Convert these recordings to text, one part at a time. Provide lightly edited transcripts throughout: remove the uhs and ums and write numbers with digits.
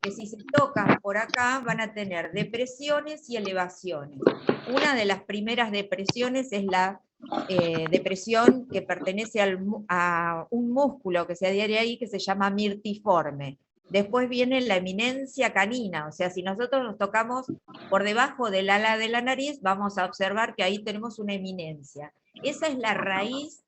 que si se tocan por acá van a tener depresiones y elevaciones. Una de las primeras depresiones es la depresión que pertenece a un músculo que se adhiere ahí que se llama mirtiforme. Después viene la eminencia canina, o sea, si nosotros nos tocamos por debajo del ala de la nariz, vamos a observar que ahí tenemos una eminencia. Esa es la raíz,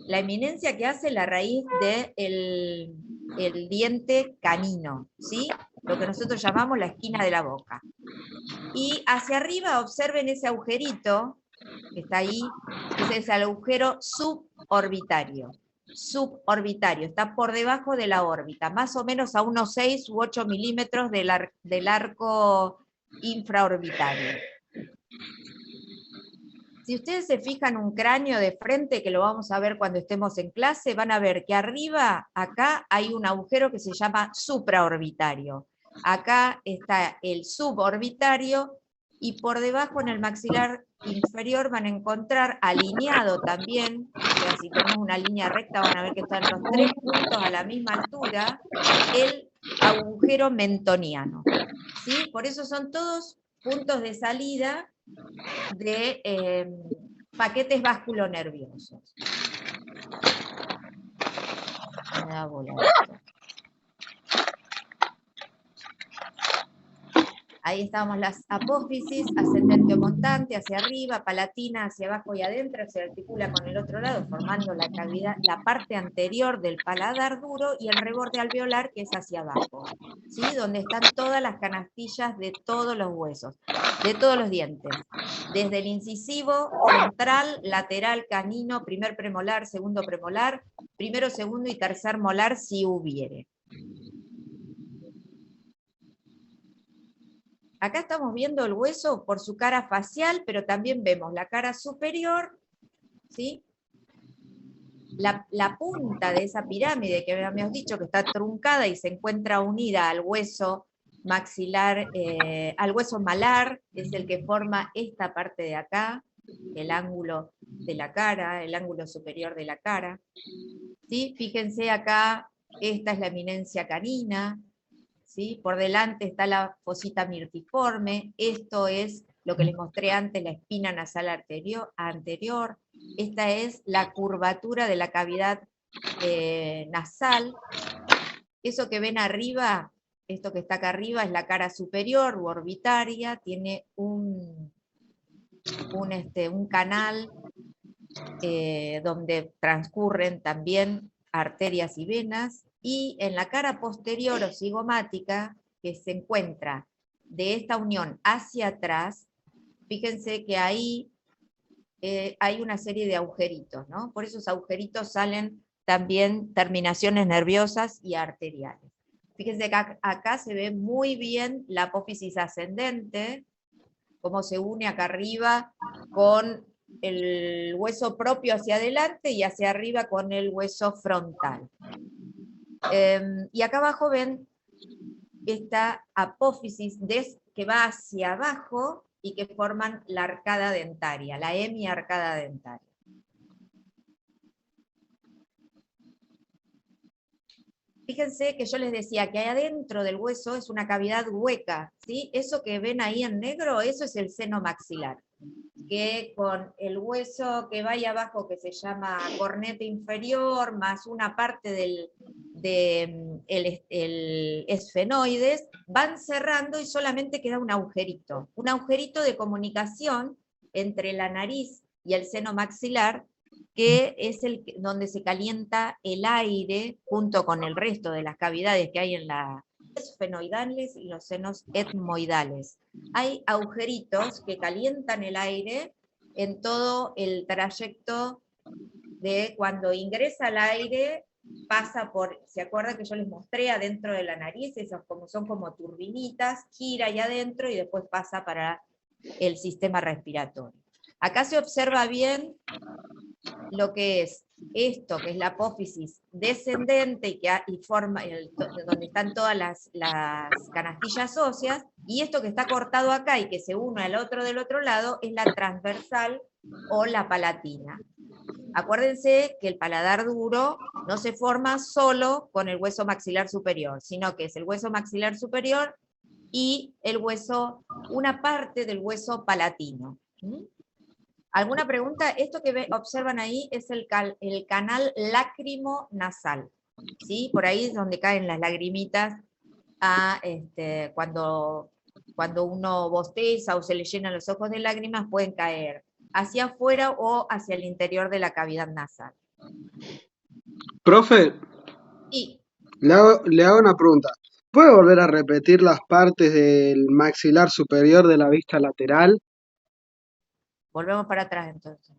la eminencia que hace la raíz del el diente canino, ¿sí? Lo que nosotros llamamos la esquina de la boca. Y hacia arriba observen ese agujerito que está ahí, ese es el agujero suborbitario. Suborbitario, está por debajo de la órbita, más o menos a unos 6 u 8 milímetros del arco infraorbitario. Si ustedes se fijan un cráneo de frente, que lo vamos a ver cuando estemos en clase, van a ver que arriba, acá, hay un agujero que se llama supraorbitario. Acá está el suborbitario, y por debajo en el maxilar inferior van a encontrar alineado también, o sea, si tenemos una línea recta van a ver que están los 3 puntos a la misma altura, el agujero mentoniano. ¿Sí? Por eso son todos puntos de salida de paquetes vasculonerviosos. Me da bola esto. Ahí estamos las apófisis, ascendente o montante, hacia arriba, palatina hacia abajo y adentro, se articula con el otro lado, formando la cavidad, la parte anterior del paladar duro, y el reborde alveolar, que es hacia abajo, ¿sí? Donde están todas las canastillas de todos los huesos, de todos los dientes, desde el incisivo, central, lateral, canino, primer premolar, segundo premolar, primero, segundo y tercer molar, si hubiere. Acá estamos viendo el hueso por su cara facial, pero también vemos la cara superior, ¿sí? La punta de esa pirámide que habíamos dicho que está truncada y se encuentra unida al hueso maxilar, al hueso malar, es el que forma esta parte de acá, el ángulo de la cara, el ángulo superior de la cara. ¿Sí? Fíjense acá, esta es la eminencia canina, ¿sí? Por delante está la fosita mirtiforme, esto es lo que les mostré antes, la espina nasal anterior, esta es la curvatura de la cavidad nasal, eso que ven arriba, esto que está acá arriba es la cara superior u orbitaria, tiene un canal donde transcurren también arterias y venas, y en la cara posterior o cigomática, que se encuentra de esta unión hacia atrás, fíjense que ahí hay una serie de agujeritos, ¿no? Por esos agujeritos salen también terminaciones nerviosas y arteriales. Fíjense que acá se ve muy bien la apófisis ascendente, cómo se une acá arriba con el hueso propio hacia adelante y hacia arriba con el hueso frontal. Y acá abajo ven esta apófisis que va hacia abajo y que forman la arcada dentaria, la hemiarcada dentaria. Fíjense que yo les decía que adentro del hueso es una cavidad hueca, ¿sí? Eso que ven ahí en negro, eso es el seno maxilar, que con el hueso que va ahí abajo, que se llama corneta inferior, más una parte del esfenoides, van cerrando y solamente queda un agujerito de comunicación entre la nariz y el seno maxilar, que es donde se calienta el aire junto con el resto de las cavidades que hay en los esfenoidales y los senos etmoidales. Hay agujeritos que calientan el aire en todo el trayecto de cuando ingresa el aire, pasa por, ¿se acuerdan que yo les mostré adentro de la nariz? Esos son como turbinitas, gira ahí adentro y después pasa para el sistema respiratorio. Acá se observa bien lo que es esto, que es la apófisis descendente y forma donde están todas las canastillas óseas, y esto que está cortado acá y que se une al otro del otro lado es la transversal o la palatina. Acuérdense que el paladar duro no se forma solo con el hueso maxilar superior, sino que es el hueso maxilar superior y el hueso, una parte del hueso palatino. ¿Mm? ¿Alguna pregunta? Esto que observan ahí es el canal lácrimo-nasal, ¿sí? Por ahí es donde caen las lagrimitas cuando uno bosteza o se le llenan los ojos de lágrimas, pueden caer hacia afuera o hacia el interior de la cavidad nasal. Profe, Y le hago una pregunta. ¿Puede volver a repetir las partes del maxilar superior de la vista lateral? volvemos para atrás entonces.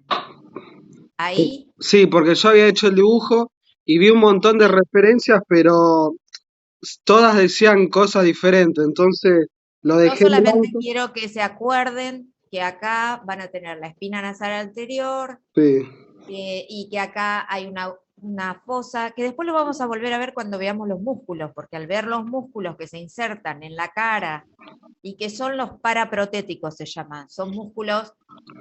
Ahí, Sí, porque yo había hecho el dibujo y vi un montón de sí, referencias, pero todas decían cosas diferentes, entonces lo yo dejé en solamente blanco. quiero que se acuerden que acá van a tener la espina nasal anterior, Sí, y que acá hay una fosa, que después lo vamos a volver a ver cuando veamos los músculos, porque al ver los músculos que se insertan en la cara y que son los paraprotéticos se llaman, son músculos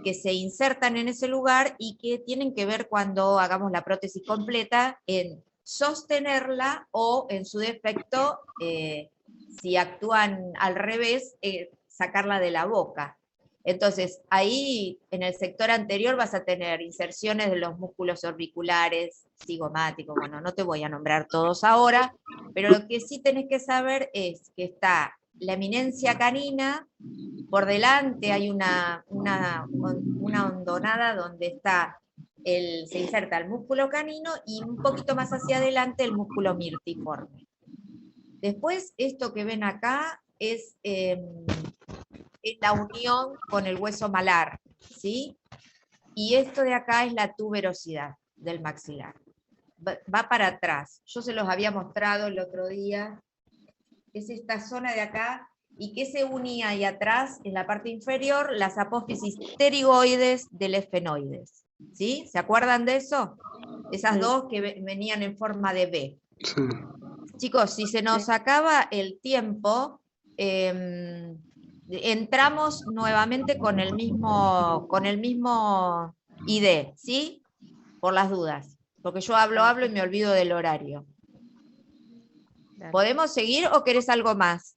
que se insertan en ese lugar y que tienen que ver cuando hagamos la prótesis completa en sostenerla o en su defecto, si actúan al revés, sacarla de la boca. Entonces, ahí en el sector anterior vas a tener inserciones de los músculos orbiculares, cigomáticos, bueno, no te voy a nombrar todos ahora, pero lo que sí tenés que saber es que está la eminencia canina, por delante hay una hondonada donde se inserta el músculo canino y un poquito más hacia adelante el músculo mirtiforme. Después, esto que ven acá es la unión con el hueso malar, ¿sí? Y esto de acá es la tuberosidad del maxilar. Va para atrás. Yo se los había mostrado el otro día. Es esta zona de acá, y que se unía ahí atrás, en la parte inferior, las apófisis pterigoides del esfenoides. ¿Sí? ¿Se acuerdan de eso? Esas dos que venían en forma de B. sí. Chicos, si se nos acaba el tiempo, entramos nuevamente con el mismo ID, ¿sí? Por las dudas, porque yo hablo y me olvido del horario. ¿Podemos seguir o querés algo más?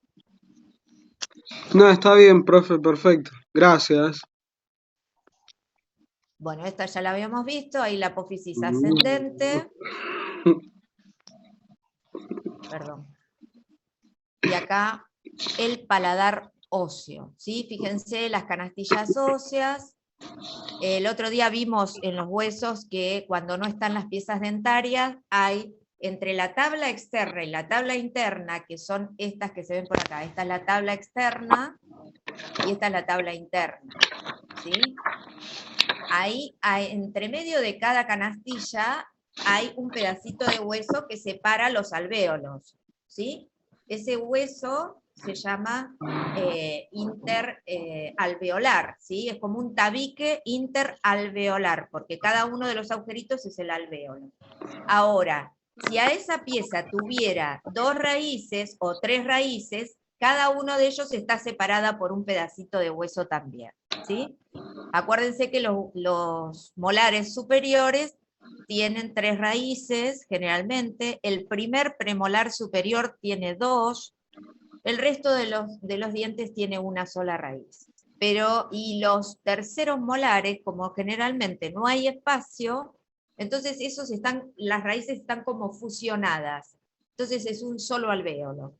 No, está bien, profe, perfecto. Gracias. Bueno, esta ya la habíamos visto, ahí la apófisis ascendente, perdón. Y acá el paladar óseo, ¿sí? Fíjense las canastillas óseas. El otro día vimos en los huesos que cuando no están las piezas dentarias, hay entre la tabla externa y la tabla interna, que son estas que se ven por acá. Esta es la tabla externa y esta es la tabla interna, ¿sí? Ahí, entre medio de cada canastilla, hay un pedacito de hueso que separa los alvéolos, ¿sí? Ese hueso se llama interalveolar, ¿sí? Es como un tabique interalveolar, porque cada uno de los agujeritos es el alvéolo. Ahora, si a esa pieza tuviera 2 raíces o 3 raíces, cada uno de ellos está separada por un pedacito de hueso también, ¿sí? Acuérdense que los molares superiores tienen 3 raíces, generalmente. El primer premolar superior tiene 2, el resto de los dientes tiene una sola raíz. Y los terceros molares, como generalmente no hay espacio, entonces las raíces están como fusionadas. Entonces es un solo alvéolo.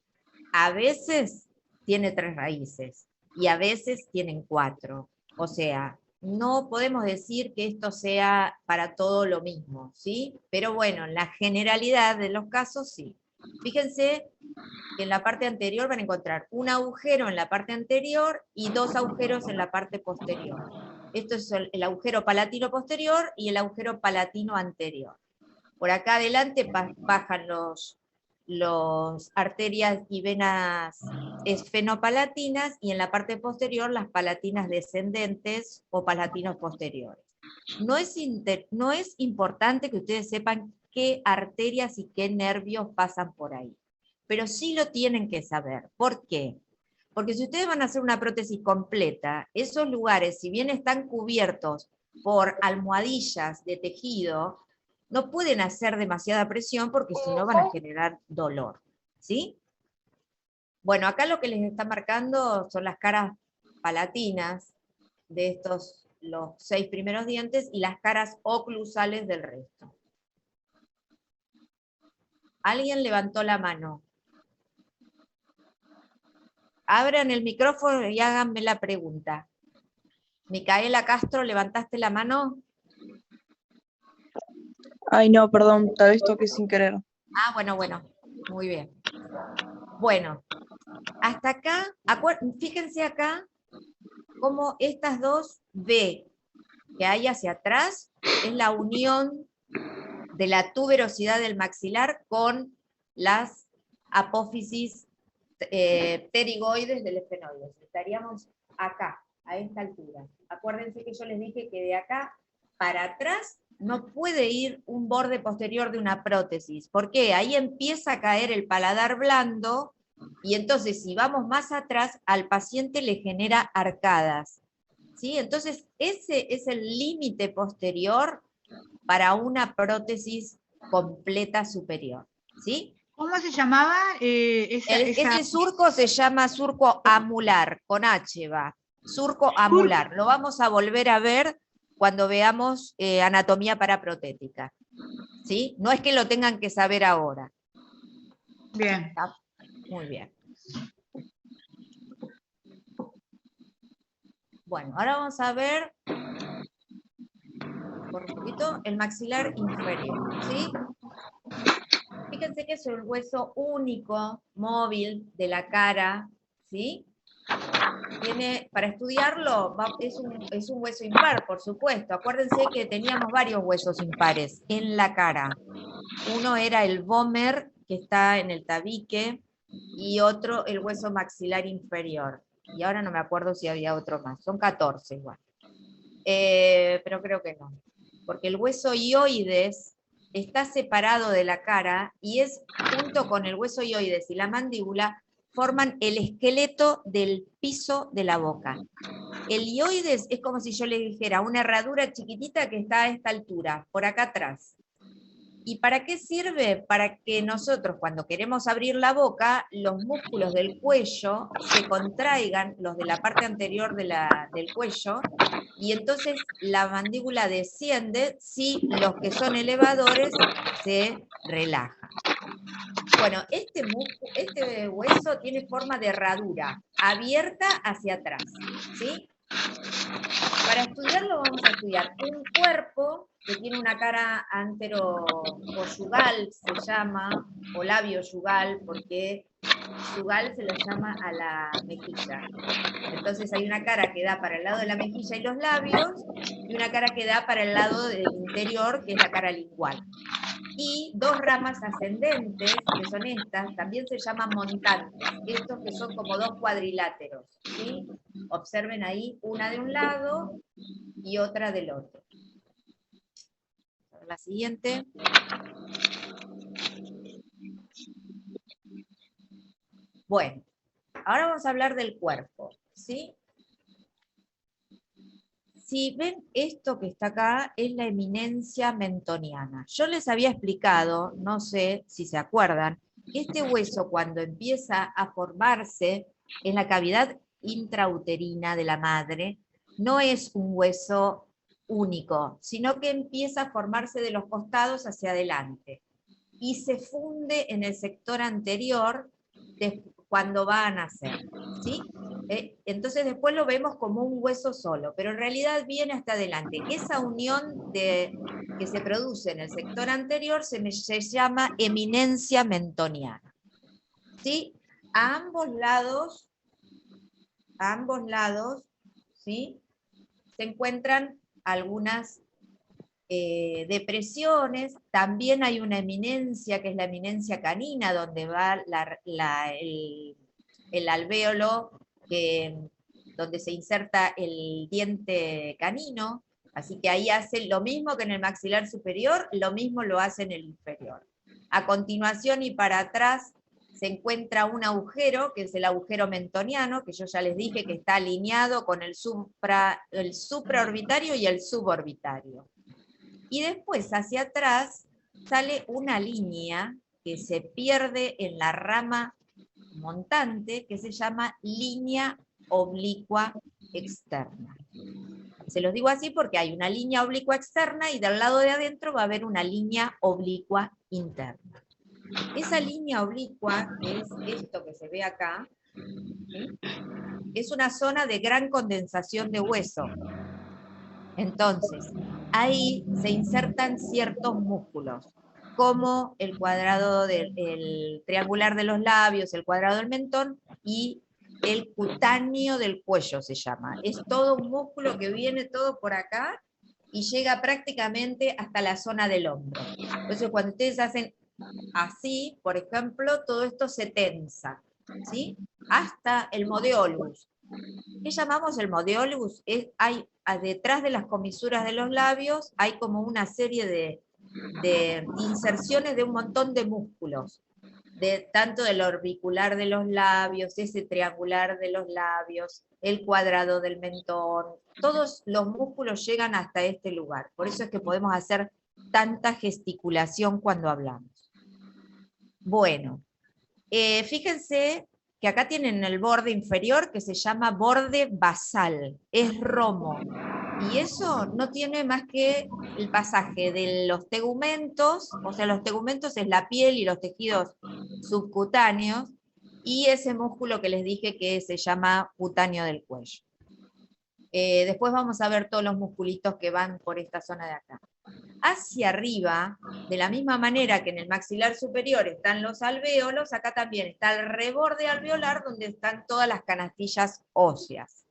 A veces tiene 3 raíces y a veces tienen 4. O sea, no podemos decir que esto sea para todo lo mismo, ¿sí? Pero bueno, en la generalidad de los casos sí. Fíjense que en la parte anterior van a encontrar un agujero en la parte anterior y 2 agujeros en la parte posterior. Esto es el agujero palatino posterior y el agujero palatino anterior. Por acá adelante bajan los arterias y venas esfenopalatinas, y en la parte posterior las palatinas descendentes o palatinos posteriores. No es importante que ustedes sepan qué arterias y qué nervios pasan por ahí, pero sí lo tienen que saber. ¿Por qué? Porque si ustedes van a hacer una prótesis completa, esos lugares, si bien están cubiertos por almohadillas de tejido, no pueden hacer demasiada presión porque si no van a generar dolor, ¿sí? Bueno, acá lo que les está marcando son las caras palatinas de estos, los 6 primeros dientes, y las caras oclusales del resto. Alguien levantó la mano. Abran el micrófono y háganme la pregunta. Micaela Castro, ¿levantaste la mano? Ay, no, perdón, tal vez toqué sin querer. Ah, bueno, muy bien. Bueno, hasta acá, fíjense acá cómo estas dos B que hay hacia atrás es la unión de la tuberosidad del maxilar con las apófisis pterigoides del esfenoides. Estaríamos acá, a esta altura. Acuérdense que yo les dije que de acá para atrás no puede ir un borde posterior de una prótesis. ¿Por qué? Ahí empieza a caer el paladar blando, y entonces si vamos más atrás, al paciente le genera arcadas. ¿Sí? Entonces ese es el límite posterior para una prótesis completa superior. ¿Sí? ¿Cómo se llamaba Ese surco se llama surco amular, con H va. Surco amular. Lo vamos a volver a ver cuando veamos anatomía paraprotética. ¿Sí? No es que lo tengan que saber ahora. Bien. ¿Está? Muy bien. Bueno, ahora vamos a ver por un poquito el maxilar inferior. ¿Sí? Fíjense que es el hueso único, móvil, de la cara, ¿sí? Para estudiarlo, es un hueso impar, por supuesto. Acuérdense que teníamos varios huesos impares en la cara. Uno era el vomer, que está en el tabique, y otro el hueso maxilar inferior. Y ahora no me acuerdo si había otro más. Son 14 igual. Pero creo que no. Porque el hueso hioides está separado de la cara y es, junto con el hueso hioides y la mandíbula, forman el esqueleto del piso de la boca. El hioides es como si yo le dijera una herradura chiquitita que está a esta altura, por acá atrás. ¿Y para qué sirve? Para que nosotros, cuando queremos abrir la boca, los músculos del cuello se contraigan, los de la parte anterior del cuello, y entonces la mandíbula desciende si los que son elevadores se relajan. Bueno, este hueso tiene forma de herradura, abierta hacia atrás, ¿sí? Para estudiarlo vamos a estudiar un cuerpo que tiene una cara antero-yugal, se llama, o labio-yugal, porque yugal se lo llama a la mejilla. Entonces hay una cara que da para el lado de la mejilla y los labios, y una cara que da para el lado del interior, que es la cara lingual. Y dos ramas ascendentes, que son estas, también se llaman montantes, estos que son como dos cuadriláteros, ¿sí? Observen ahí, una de un lado y otra del otro. La siguiente. Bueno, ahora vamos a hablar del cuerpo, ¿sí? Si ven, esto que está acá es la eminencia mentoniana. Yo les había explicado, no sé si se acuerdan, que este hueso cuando empieza a formarse en la cavidad intrauterina de la madre, no es un hueso único, sino que empieza a formarse de los costados hacia adelante y se funde en el sector anterior cuando va a nacer, ¿sí? Entonces después lo vemos como un hueso solo, pero en realidad viene hasta adelante. Esa unión que se produce en el sector anterior se llama eminencia mentoniana, ¿sí? A ambos lados, ¿sí? Se encuentran algunas depresiones. También hay una eminencia, que es la eminencia canina, donde va el alvéolo, donde se inserta el diente canino, así que ahí hace lo mismo que en el maxilar superior, lo mismo lo hace en el inferior. A continuación y para atrás se encuentra un agujero, que es el agujero mentoniano, que yo ya les dije que está alineado con el supraorbitario y el suborbitario. Y después, hacia atrás, sale una línea que se pierde en la rama montante, que se llama línea oblicua externa. Se los digo así porque hay una línea oblicua externa y del lado de adentro va a haber una línea oblicua interna. Esa línea oblicua, que es esto que se ve acá, ¿sí?, es una zona de gran condensación de hueso. Entonces, ahí se insertan ciertos músculos, como el cuadrado el triangular de los labios, el cuadrado del mentón y el cutáneo del cuello se llama. Es todo un músculo que viene todo por acá y llega prácticamente hasta la zona del hombro. Entonces, cuando ustedes hacen así, por ejemplo, todo esto se tensa, ¿sí?, hasta el modeolus. ¿Qué llamamos el modeolus? Hay detrás de las comisuras de los labios, hay como una serie de inserciones de un montón de músculos, tanto del orbicular de los labios, ese triangular de los labios, el cuadrado del mentón, todos los músculos llegan hasta este lugar. Por eso es que podemos hacer tanta gesticulación cuando hablamos. Bueno, fíjense que acá tienen el borde inferior que se llama borde basal, es romo, y eso no tiene más que el pasaje de los tegumentos, o sea, los tegumentos es la piel y los tejidos subcutáneos, y ese músculo que les dije que se llama cutáneo del cuello. Después vamos a ver todos los musculitos que van por esta zona de acá. Hacia arriba, de la misma manera que en el maxilar superior están los alvéolos, acá también está el reborde alveolar donde están todas las canastillas óseas.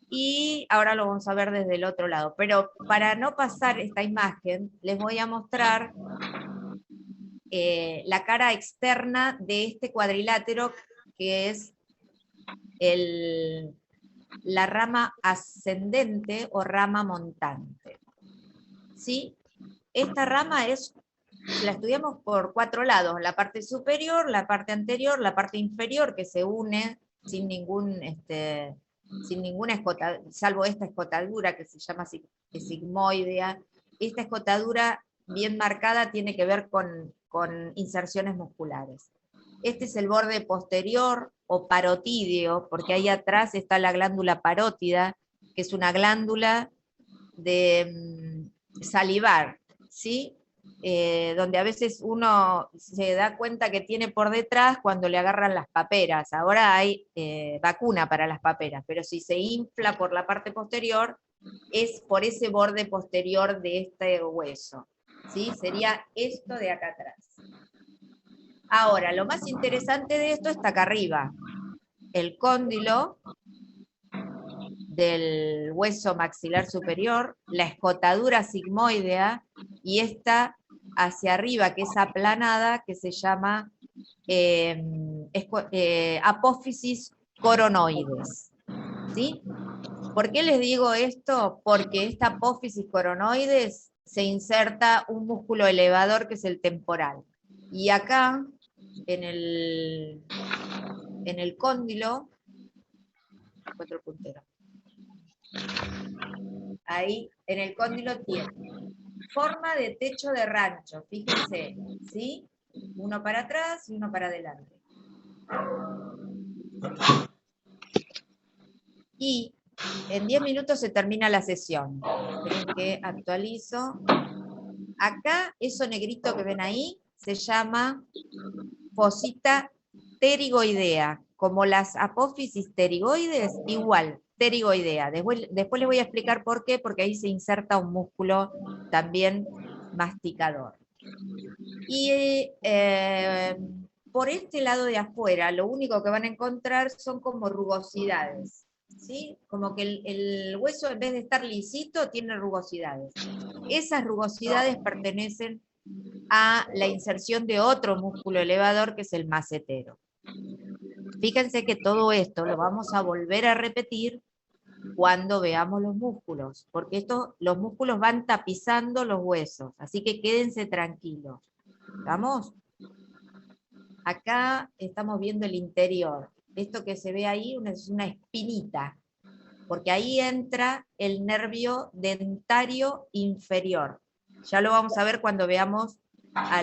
Y ahora lo vamos a ver desde el otro lado, pero para no pasar esta imagen, les voy a mostrar la cara externa de este cuadrilátero, que es la rama ascendente o rama montante. ¿Sí? Esta rama la estudiamos por 4 lados, la parte superior, la parte anterior, la parte inferior, que se une sin ninguna escotadura, salvo esta escotadura que se llama sigmoidea. Esta escotadura bien marcada tiene que ver con inserciones musculares. Este es el borde posterior o parotídeo, porque ahí atrás está la glándula parótida, que es una glándula de salivar, ¿sí? Donde a veces uno se da cuenta que tiene por detrás cuando le agarran las paperas. Ahora hay vacuna para las paperas, pero si se infla por la parte posterior, es por ese borde posterior de este hueso, ¿sí? Sería esto de acá atrás. Ahora, lo más interesante de esto está acá arriba, el cóndilo del hueso maxilar superior, la escotadura sigmoidea, y esta hacia arriba, que es aplanada, que se llama apófisis coronoides. ¿Sí? ¿Por qué les digo esto? Porque esta apófisis coronoides se inserta un músculo elevador que es el temporal. Y acá, en el cóndilo, otro puntero. Ahí, en el cóndilo tiene forma de techo de rancho, fíjense, ¿sí? Uno para atrás y uno para adelante. Y en 10 minutos se termina la sesión. Esperen que actualizo. Acá, eso negrito que ven ahí, se llama fosita pterigoidea. Como las apófisis pterigoides, igual, pterigoidea. Después les voy a explicar por qué, porque ahí se inserta un músculo también masticador. Y por este lado de afuera, lo único que van a encontrar son como rugosidades, ¿sí? Como que el hueso, en vez de estar lisito, tiene rugosidades. Esas rugosidades pertenecen a la inserción de otro músculo elevador, que es el macetero. Fíjense que todo esto lo vamos a volver a repetir cuando veamos los músculos, porque los músculos van tapizando los huesos, así que quédense tranquilos. ¿Estamos? acá estamos viendo el interior. Esto que se ve ahí es una espinita, porque ahí entra el nervio dentario inferior. Ya lo vamos a ver cuando veamos a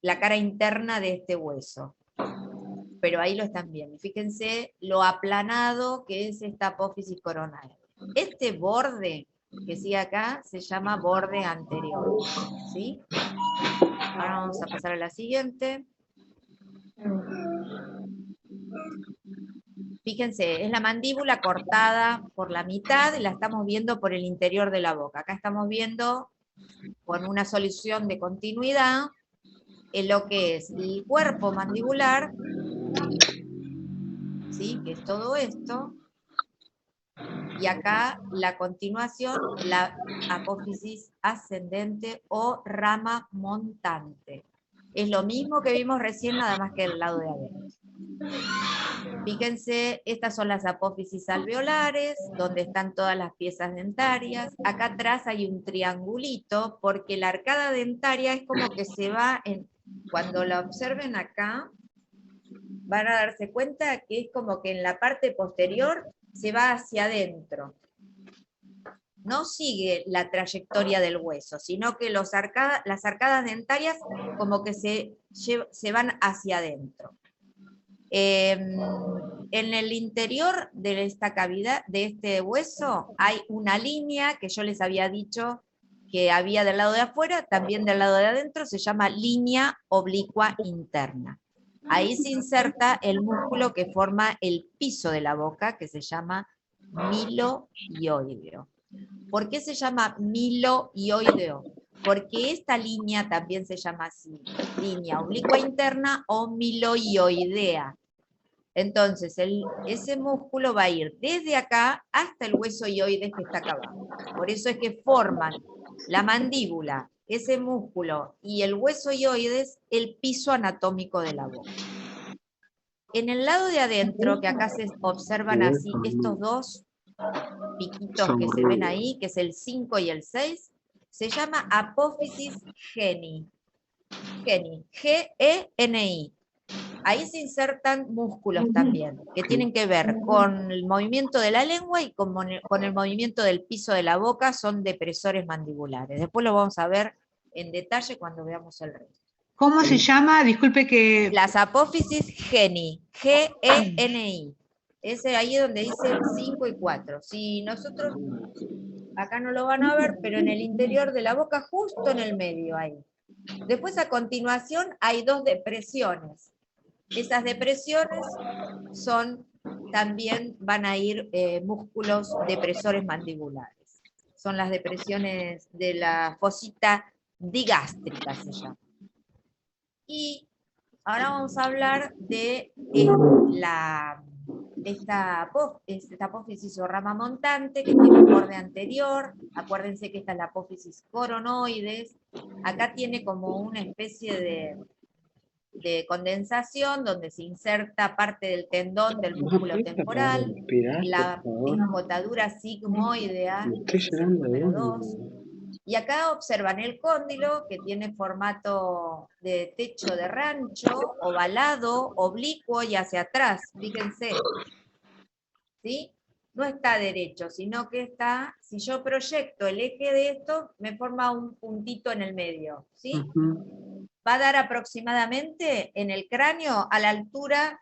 la cara interna de este hueso. Pero ahí lo están viendo. Fíjense lo aplanado que es esta apófisis coronaria. Este borde que sigue acá se llama borde anterior. ¿Sí? Ahora vamos a pasar a la siguiente. Fíjense, es la mandíbula cortada por la mitad, la estamos viendo por el interior de la boca. Acá estamos viendo con una solución de continuidad en lo que es el cuerpo mandibular, ¿sí? Que es todo esto, y acá la continuación, la apófisis ascendente o rama montante. Es lo mismo que vimos recién, nada más que el lado de adentro. Fíjense, estas son las apófisis alveolares, donde están todas las piezas dentarias. Acá atrás hay un triangulito, porque la arcada dentaria es como que se va, cuando la observen acá, van a darse cuenta que es como que en la parte posterior se va hacia adentro. No sigue la trayectoria del hueso, sino que las arcadas dentarias como que se van hacia adentro. En el interior de esta cavidad, de este hueso, hay una línea que yo les había dicho que había del lado de afuera, también del lado de adentro, se llama línea oblicua interna. Ahí se inserta el músculo que forma el piso de la boca, que se llama milohioideo. ¿Por qué se llama milohioideo? Porque esta línea también se llama así, línea oblicua interna o milohioidea. Entonces, ese músculo va a ir desde acá hasta el hueso hioides que está acá abajo. Por eso es que forman la mandíbula, ese músculo y el hueso hioides el piso anatómico de la boca. En el lado de adentro, que acá se observan así estos dos piquitos que se ven ahí, que es el 5 y el 6, se llama apófisis geni. Geni, G-E-N-I. Ahí se insertan músculos también, que tienen que ver con el movimiento de la lengua y con el movimiento del piso de la boca, son depresores mandibulares. Después lo vamos a ver en detalle cuando veamos el resto. ¿Cómo se llama? Disculpe que... Las apófisis geni, G-E-N-I. Ese ahí donde dice 5 y 4. Si nosotros, acá no lo van a ver, pero en el interior de la boca, justo en el medio ahí. Después a continuación hay dos depresiones. Esas depresiones también van a ir músculos depresores mandibulares. Son las depresiones de la fosita digástrica, se llama. Y ahora vamos a hablar de esta apófisis o rama montante que tiene un borde anterior. Acuérdense que esta es la apófisis coronoides. Acá tiene como una especie de condensación donde se inserta parte del tendón del músculo temporal, la escotadura sigmoidea, ese es el número 2. Y acá observan el cóndilo, que tiene formato de techo de rancho, ovalado, oblicuo y hacia atrás, fíjense. ¿Sí? No está derecho, sino que está, si yo proyecto el eje de esto, me forma un puntito en el medio, ¿sí? Va a dar aproximadamente en el cráneo a la altura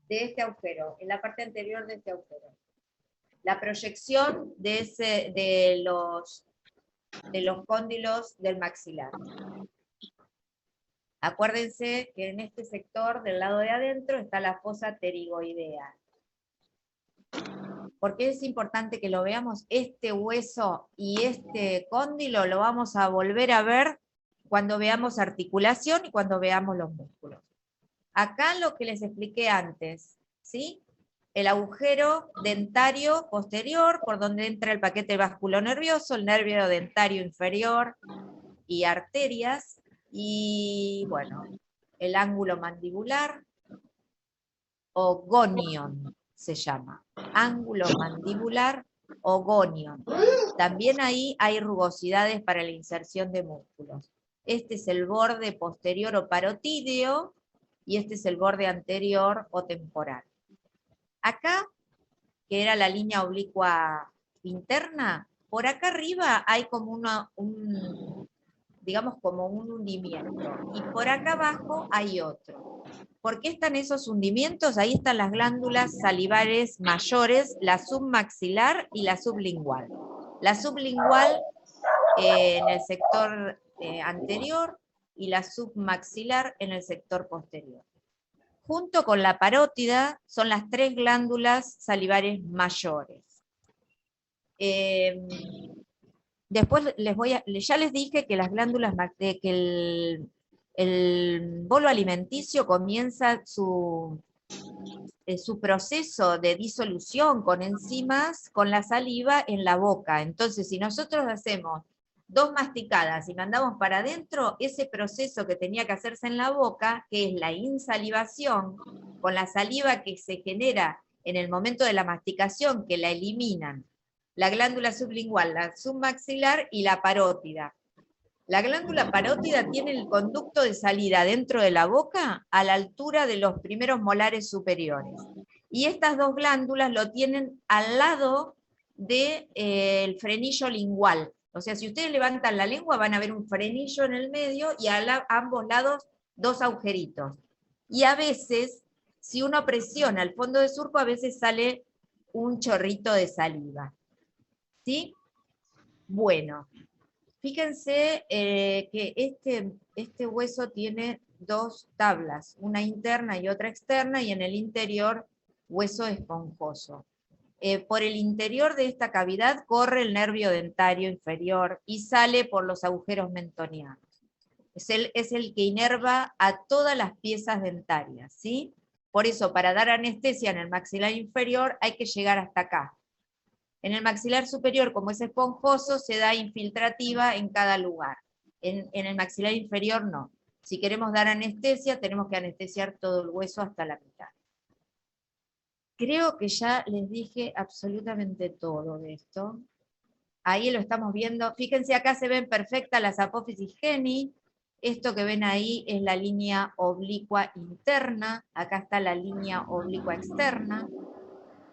de este agujero, en la parte anterior de este agujero. La proyección de los cóndilos del maxilar. Acuérdense que en este sector del lado de adentro está la fosa pterigoidea. ¿Por qué es importante que lo veamos? Este hueso y este cóndilo lo vamos a volver a ver cuando veamos articulación y cuando veamos los músculos. Acá lo que les expliqué antes, ¿sí? El agujero dentario posterior, por donde entra el paquete vasculonervioso, el nervio dentario inferior y arterias, y bueno, el ángulo mandibular, o gonion se llama, ángulo mandibular o gonion. También ahí hay rugosidades para la inserción de músculos. Este es el borde posterior o parotídeo, y este es el borde anterior o temporal. Acá, que era la línea oblicua interna, por acá arriba hay como digamos como un hundimiento, y por acá abajo hay otro. ¿Por qué están esos hundimientos? Ahí están las glándulas salivares mayores, la submaxilar y la sublingual. La sublingual en el sector anterior y la submaxilar en el sector posterior. Junto con la parótida son las 3 glándulas salivares mayores. Después ya les dije que las glándulas, que el bolo alimenticio comienza su proceso de disolución con enzimas, con la saliva en la boca. Entonces, si nosotros hacemos 2 masticadas y mandamos para adentro, ese proceso que tenía que hacerse en la boca, que es la insalivación, con la saliva que se genera en el momento de la masticación, que la eliminan la glándula sublingual, la submaxilar y la parótida. La glándula parótida tiene el conducto de salida dentro de la boca a la altura de los primeros molares superiores. Y estas 2 glándulas lo tienen al lado del frenillo lingual. O sea, si ustedes levantan la lengua van a ver un frenillo en el medio y a ambos lados 2 agujeritos. Y a veces, si uno presiona el fondo de surco, a veces sale un chorrito de saliva. ¿Sí? Bueno, fíjense que este hueso tiene 2 tablas, una interna y otra externa, y en el interior hueso esponjoso. Por el interior de esta cavidad corre el nervio dentario inferior y sale por los agujeros mentonianos. Es el que inerva a todas las piezas dentarias, ¿sí? Por eso, para dar anestesia en el maxilar inferior hay que llegar hasta acá. En el maxilar superior, como es esponjoso, se da infiltrativa en cada lugar. En el maxilar inferior no. Si queremos dar anestesia, tenemos que anestesiar todo el hueso hasta la mitad. Creo que ya les dije absolutamente todo de esto. Ahí lo estamos viendo. Fíjense, acá se ven perfectas las apófisis geni. Esto que ven ahí es la línea oblicua interna. Acá está la línea oblicua externa.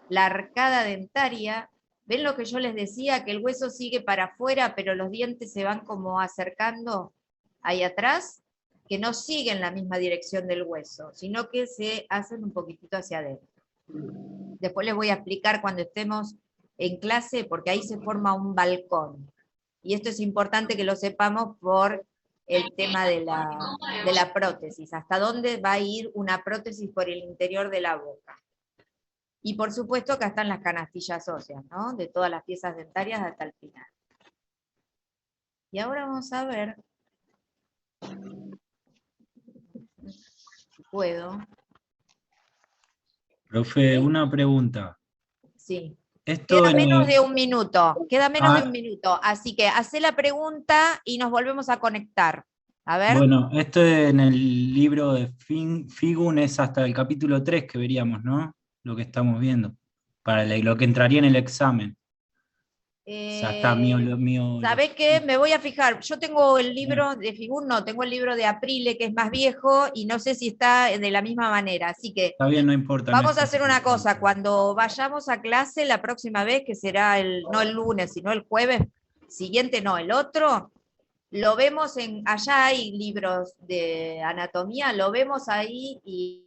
La arcada dentaria. ¿Ven lo que yo les decía? Que el hueso sigue para afuera, pero los dientes se van como acercando ahí atrás, que no siguen la misma dirección del hueso, sino que se hacen un poquitito hacia adentro. Después les voy a explicar cuando estemos en clase, porque ahí se forma un balcón. Y esto es importante que lo sepamos por el tema de la prótesis. ¿Hasta dónde va a ir una prótesis por el interior de la boca? Y por supuesto acá están las canastillas óseas, ¿no? De todas las piezas dentarias hasta el final. Y ahora vamos a ver, si puedo. Profe, una pregunta. Sí. Esto Queda en menos el- de un minuto, queda menos de Ah, un minuto, así que hacé la pregunta y nos volvemos a conectar. A ver. Bueno, esto en el libro de Figun es hasta el capítulo 3 que veríamos, ¿no? Lo que estamos viendo. Para lo que entraría en el examen. O sea, está ¿Sabés qué? Me voy a fijar. Yo tengo el libro de Figur, no, tengo el libro de Aprile, que es más viejo, y no sé si está de la misma manera. Así que Está bien, no importa. vamos no a es hacer una cosa. Cuando vayamos a clase la próxima vez, que será no el lunes, sino el jueves siguiente, no, el otro, lo vemos allá hay libros de anatomía, lo vemos ahí y